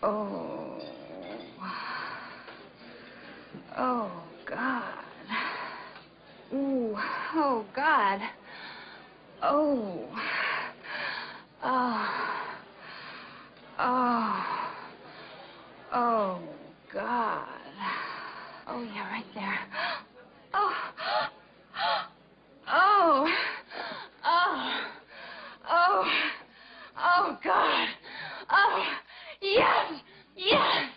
Oh. Oh, God. Ooh. Oh, God. Oh. Oh. Oh. Oh, God. Oh, yeah, right there. Oh. Oh. Oh. Oh. Oh, God. Oh. Yes. Yes.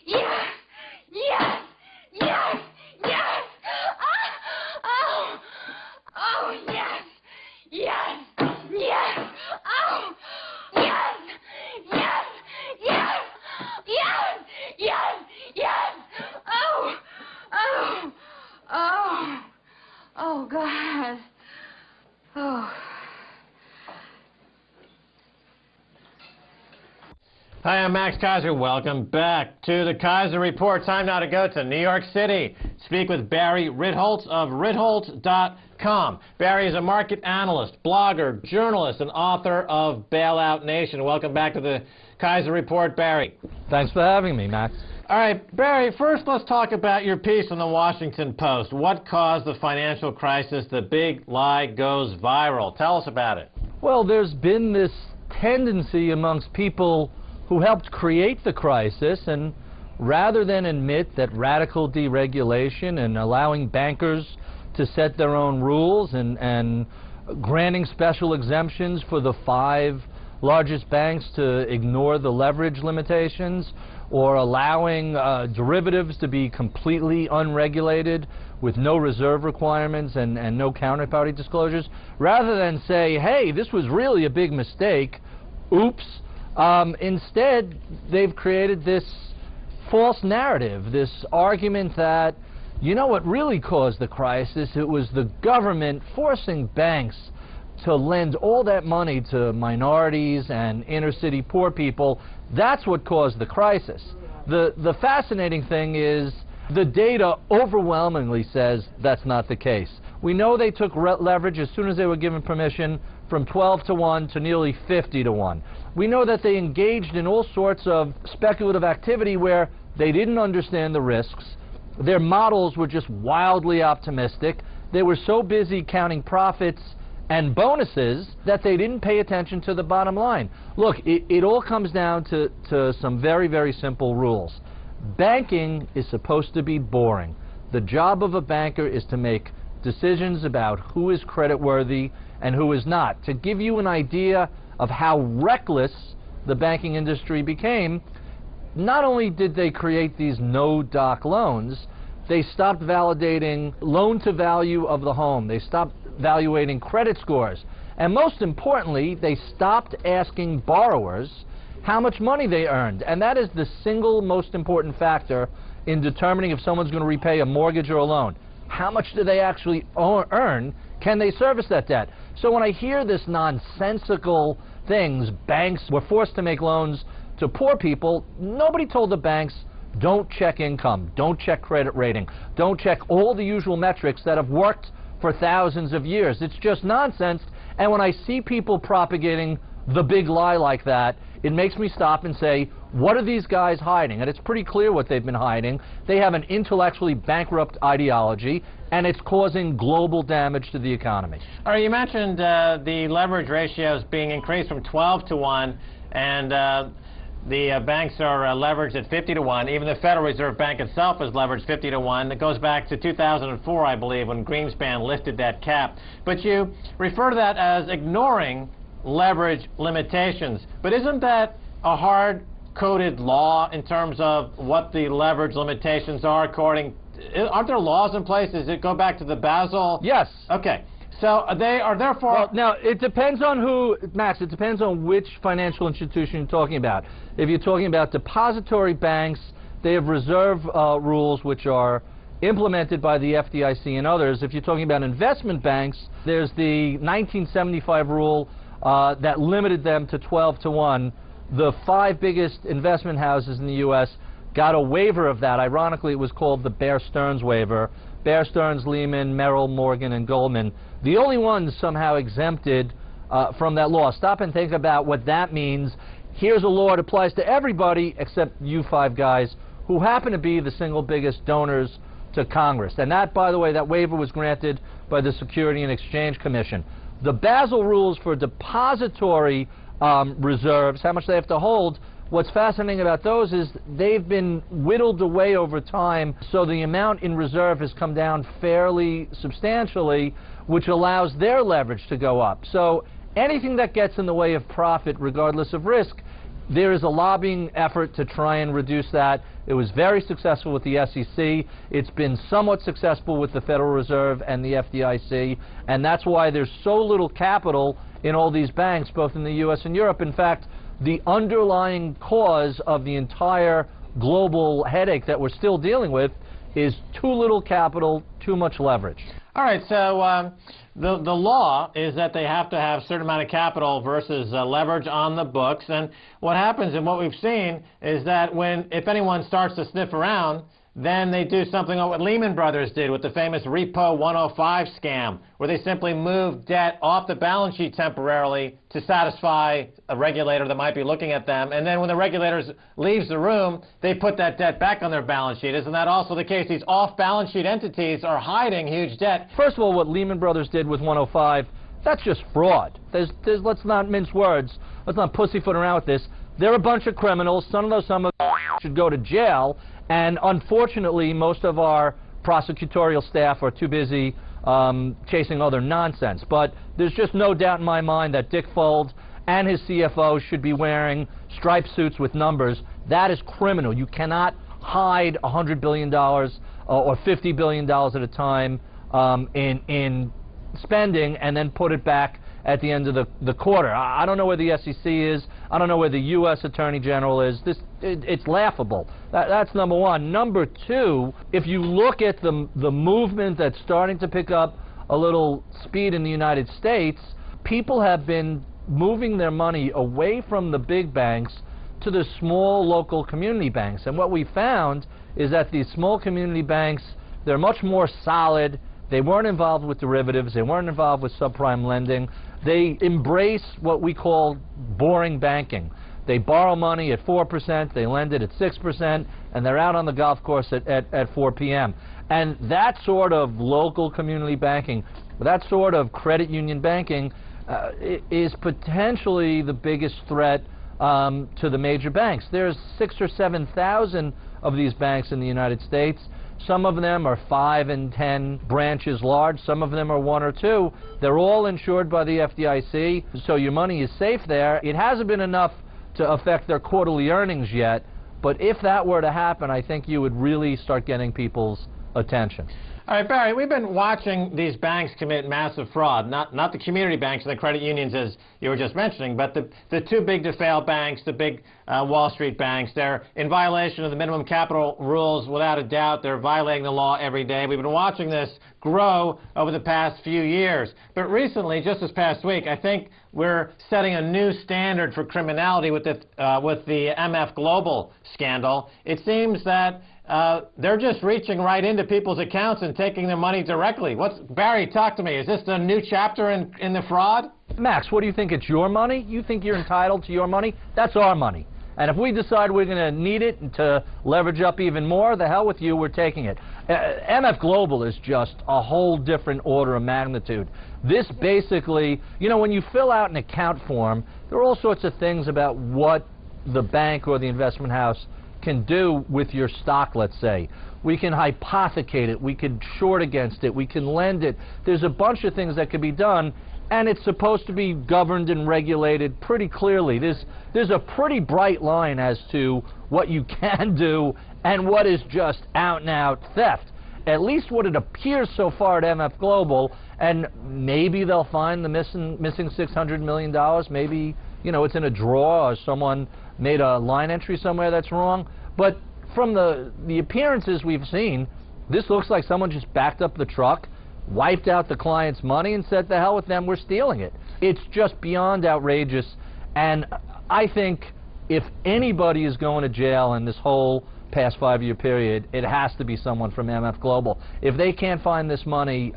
Yes. Yes. Yes. Yes. Oh. Oh, yes. Yes. Yes. Oh. Yes. Yes. Yes. Yes. Yes. Yes. Oh. Oh. Oh. Oh, God. Oh. Hi, I'm Max Keiser. Welcome back to the Keiser Report. Time now to go to New York City. Speak with Barry Ritholtz of Ritholtz.com. Barry is a market analyst, blogger, journalist, and author of Bailout Nation. Welcome back to the Keiser Report, Barry. Thanks for having me, Max. All right, Barry, first let's talk about your piece in the Washington Post. What caused the financial crisis? The big lie goes viral. Tell us about it. Well, there's been this tendency amongst people who helped create the crisis, and rather than admit that radical deregulation and allowing bankers to set their own rules and granting special exemptions for the 5 largest banks to ignore the leverage limitations, or allowing derivatives to be completely unregulated with no reserve requirements and no counterparty disclosures, rather than say, hey, this was really a big mistake, oops. Instead, they've created this false narrative, this argument that, you know what really caused the crisis? It was the government forcing banks to lend all that money to minorities and inner-city poor people. That's what caused the crisis. The fascinating thing is the data overwhelmingly says that's not the case. We know they took leverage as soon as they were given permission from 12 to 1 to nearly 50 to 1. We know that they engaged in all sorts of speculative activity where they didn't understand the risks. Their models were just wildly optimistic. They were so busy counting profits and bonuses that they didn't pay attention to the bottom line. Look, it all comes down to some very, very simple rules. Banking is supposed to be boring. The job of a banker is to make decisions about who is creditworthy and who is not. To give you an idea of how reckless the banking industry became, not only did they create these no-doc loans, they stopped validating loan-to-value of the home. They stopped valuating credit scores. And most importantly, they stopped asking borrowers how much money they earned. And that is the single most important factor in determining if someone's going to repay a mortgage or a loan. How much do they actually earn? Can they service that debt? So when I hear this nonsensical things, banks were forced to make loans to poor people, nobody told the banks, don't check income, don't check credit rating, don't check all the usual metrics that have worked for thousands of years. It's just nonsense. And when I see people propagating the big lie like that, it makes me stop and say, what are these guys hiding? And it's pretty clear what they've been hiding. They have an intellectually bankrupt ideology, and it's causing global damage to the economy. All right, you mentioned the leverage ratios being increased from 12 to 1, and the banks are leveraged at 50 to 1. Even the Federal Reserve Bank itself is leveraged 50 to 1. It goes back to 2004, I believe, when Greenspan lifted that cap. But you refer to that as ignoring leverage limitations. But isn't that a hard-coded law in terms of what the leverage limitations are according? Aren't there laws in place? Does it go back to the Basel? Yes. Okay. So they are therefore... Well, now, it depends on who, Max, it depends on which financial institution you're talking about. If you're talking about depository banks, they have reserve rules which are implemented by the FDIC and others. If you're talking about investment banks, there's the 1975 rule that limited them to 12 to 1. The 5 biggest investment houses in the U.S. got a waiver of that. Ironically, it was called the Bear Stearns waiver. Bear Stearns, Lehman, Merrill, Morgan, and Goldman. The only ones somehow exempted from that law. Stop and think about what that means here's a law that applies to everybody except you 5 guys who happen to be the single biggest donors to Congress. And that, by the way, that waiver was granted by the Security and Exchange Commission. The Basel rules for depository reserves, how much they have to hold, what's fascinating about those is they've been whittled away over time, so the amount in reserve has come down fairly substantially, which allows their leverage to go up. So anything that gets in the way of profit, regardless of risk, there is a lobbying effort to try and reduce that. It was very successful with the SEC. It's been somewhat successful with the Federal Reserve and the FDIC, and that's why there's so little capital in all these banks, both in the U.S. and Europe. In fact, the underlying cause of the entire global headache that we're still dealing with is too little capital, too much leverage. All right, so the law is that they have to have a certain amount of capital versus leverage on the books. And what happens and what we've seen is that if anyone starts to sniff around, then they do something like what Lehman Brothers did with the famous Repo 105 scam, where they simply moved debt off the balance sheet temporarily to satisfy a regulator that might be looking at them. And then when the regulator leaves the room, they put that debt back on their balance sheet. Isn't that also the case? These off-balance sheet entities are hiding huge debt. First of all, what Lehman Brothers did with 105, that's just fraud. Let's not mince words. Let's not pussyfoot around with this. They're a bunch of criminals. Some of them should go to jail. And unfortunately, most of our prosecutorial staff are too busy chasing other nonsense. But there's just no doubt in my mind that Dick Fold and his CFO should be wearing striped suits with numbers. That is criminal. You cannot hide $100 billion or $50 billion at a time in spending and then put it back at the end of the quarter. I don't know where the SEC is. I don't know where the U.S. Attorney General is. It's laughable. That's number one. Number two, if you look at the movement that's starting to pick up a little speed in the United States, people have been moving their money away from the big banks to the small local community banks. And what we found is that these small community banks, they're much more solid. They weren't involved with derivatives. They weren't involved with subprime lending. They embrace what we call boring banking. They borrow money at 4%, they lend it at 6%, and they're out on the golf course at 4 p.m. And that sort of local community banking, that sort of credit union banking is potentially the biggest threat to the major banks. There's 6,000 or 7,000 of these banks in the United States. Some of them are 5 and 10 branches large. Some of them are 1 or 2. They're all insured by the FDIC, so your money is safe there. It hasn't been enough to affect their quarterly earnings yet, but if that were to happen, I think you would really start getting people's attention. All right, Barry, we've been watching these banks commit massive fraud, not the community banks and the credit unions as you were just mentioning, but the too big to fail banks, the big Wall Street banks. They're in violation of the minimum capital rules without a doubt. They're violating the law every day. We've been watching this grow over the past few years. But recently, just this past week, I think we're setting a new standard for criminality with the MF Global scandal. It seems that they're just reaching right into people's accounts and taking their money directly. Barry, talk to me. Is this a new chapter in the fraud? Max, what do you think? It's your money? You think you're entitled to your money? That's our money. And if we decide we're going to need it to leverage up even more, the hell with you, we're taking it. MF Global is just a whole different order of magnitude. This basically, you know, when you fill out an account form, there are all sorts of things about what the bank or the investment house can do with your stock, let's say. We can hypothecate it, we can short against it, we can lend it. There's a bunch of things that can be done, and it's supposed to be governed and regulated pretty clearly. There's a pretty bright line as to what you can do and what is just out-and-out theft. At least what it appears so far at MF Global, and maybe they'll find the missing $600 million. Maybe, you know, it's in a drawer or someone made a line entry somewhere that's wrong. But from the appearances we've seen, this looks like someone just backed up the truck, wiped out the client's money, and said, the hell with them, we're stealing it. It's just beyond outrageous, and I think if anybody is going to jail in this whole past 5-year period, it has to be someone from MF Global. If they can't find this money,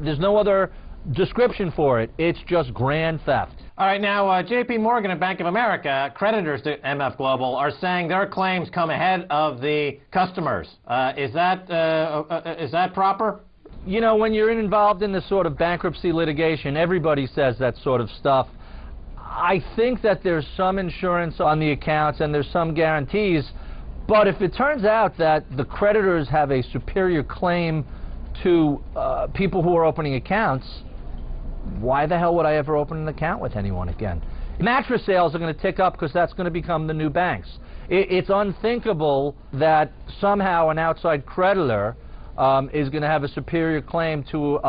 there's no other description for it. It's just grand theft. All right, now, J.P. Morgan and Bank of America, creditors to MF Global, are saying their claims come ahead of the customers. Is that proper? You know, when you're involved in this sort of bankruptcy litigation, everybody says that sort of stuff. I think that there's some insurance on the accounts and there's some guarantees, but if it turns out that the creditors have a superior claim to people who are opening accounts, why the hell would I ever open an account with anyone again? Mattress sales are going to tick up because that's going to become the new banks. It's unthinkable that somehow an outside creditor is going to have a superior claim to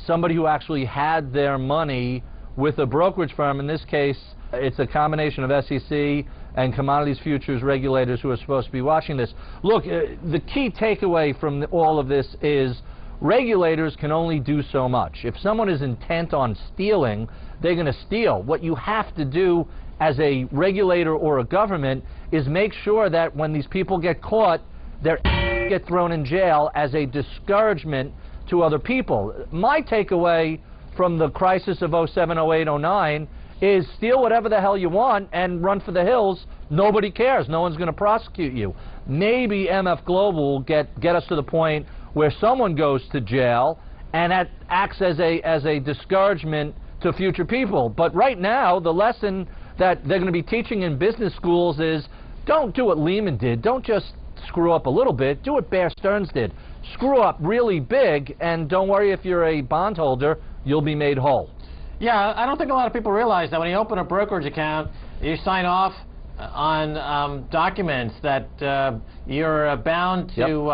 somebody who actually had their money with a brokerage firm. In this case, it's a combination of SEC and commodities futures regulators who are supposed to be watching this. Look, the key takeaway from all of this is regulators can only do so much. If someone is intent on stealing, they're going to steal. What you have to do as a regulator or a government is make sure that when these people get caught, they get thrown in jail as a discouragement to other people. My takeaway from the crisis of 07, 08, 09 is steal whatever the hell you want and run for the hills. Nobody cares. No one's going to prosecute you. Maybe MF Global will get us to the point where someone goes to jail and that acts as a discouragement to future people. But right now, the lesson that they're going to be teaching in business schools is don't do what Lehman did. Don't just screw up a little bit. Do what Bear Stearns did. Screw up really big, and don't worry if you're a bondholder, you'll be made whole. Yeah, I don't think a lot of people realize that when you open a brokerage account, you sign off on documents that you're bound to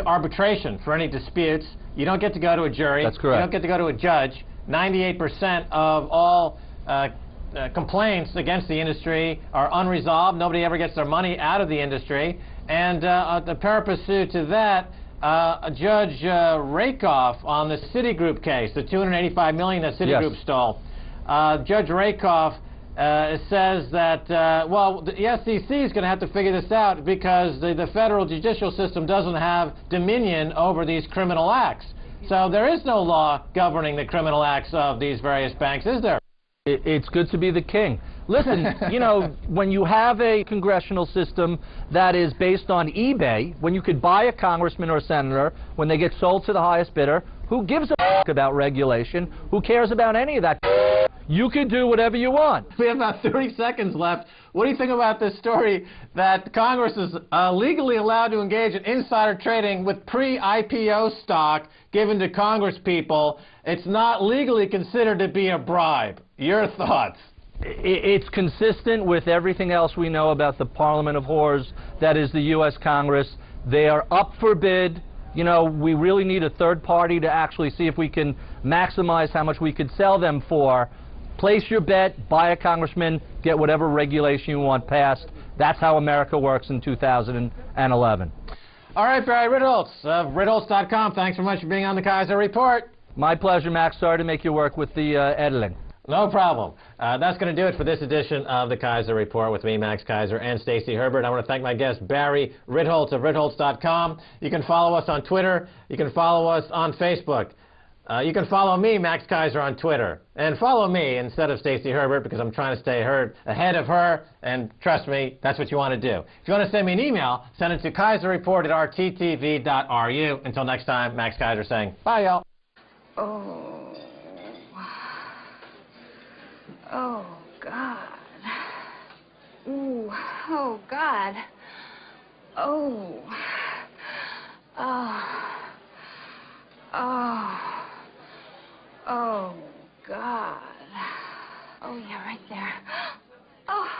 arbitration for any disputes. You don't get to go to a jury. That's correct. You don't get to go to a judge. 98% of all complaints against the industry are unresolved. Nobody ever gets their money out of the industry. And the pari passu to that, Judge Rakoff on the Citigroup case, the $285 million that Citigroup stole, Judge Rakoff says that, well, the SEC is going to have to figure this out because the federal judicial system doesn't have dominion over these criminal acts. So there is no law governing the criminal acts of these various banks, is there? It's good to be the king. Listen, you know, when you have a congressional system that is based on eBay, when you could buy a congressman or a senator, when they get sold to the highest bidder, who gives a f*** about regulation? Who cares about any of that? You can do whatever you want. We have about 30 seconds left. What do you think about this story that Congress is legally allowed to engage in insider trading with pre-IPO stock given to Congress people? It's not legally considered to be a bribe. Your thoughts? It's consistent with everything else we know about the Parliament of Whores that is the U.S. Congress. They are up for bid. You know, we really need a third party to actually see if we can maximize how much we could sell them for. Place your bet, buy a congressman, get whatever regulation you want passed. That's how America works in 2011. All right, Barry Ritholtz of Ritholtz.com. Thanks so much for being on the Keiser Report. My pleasure, Max. Sorry to make you work with the editing. No problem. That's going to do it for this edition of the Keiser Report with me, Max Keiser, and Stacey Herbert. I want to thank my guest, Barry Ritholtz of Ritholtz.com. You can follow us on Twitter. You can follow us on Facebook. You can follow me, Max Keiser, on Twitter. And follow me instead of Stacey Herbert because I'm trying to stay ahead of her. And trust me, that's what you want to do. If you want to send me an email, send it to keiserreport@rttv.ru. Until next time, Max Keiser saying, bye, y'all. Oh. Oh, God. Ooh. Oh, God. Oh. Oh. Oh. Oh, God. Oh, yeah, right there. Oh.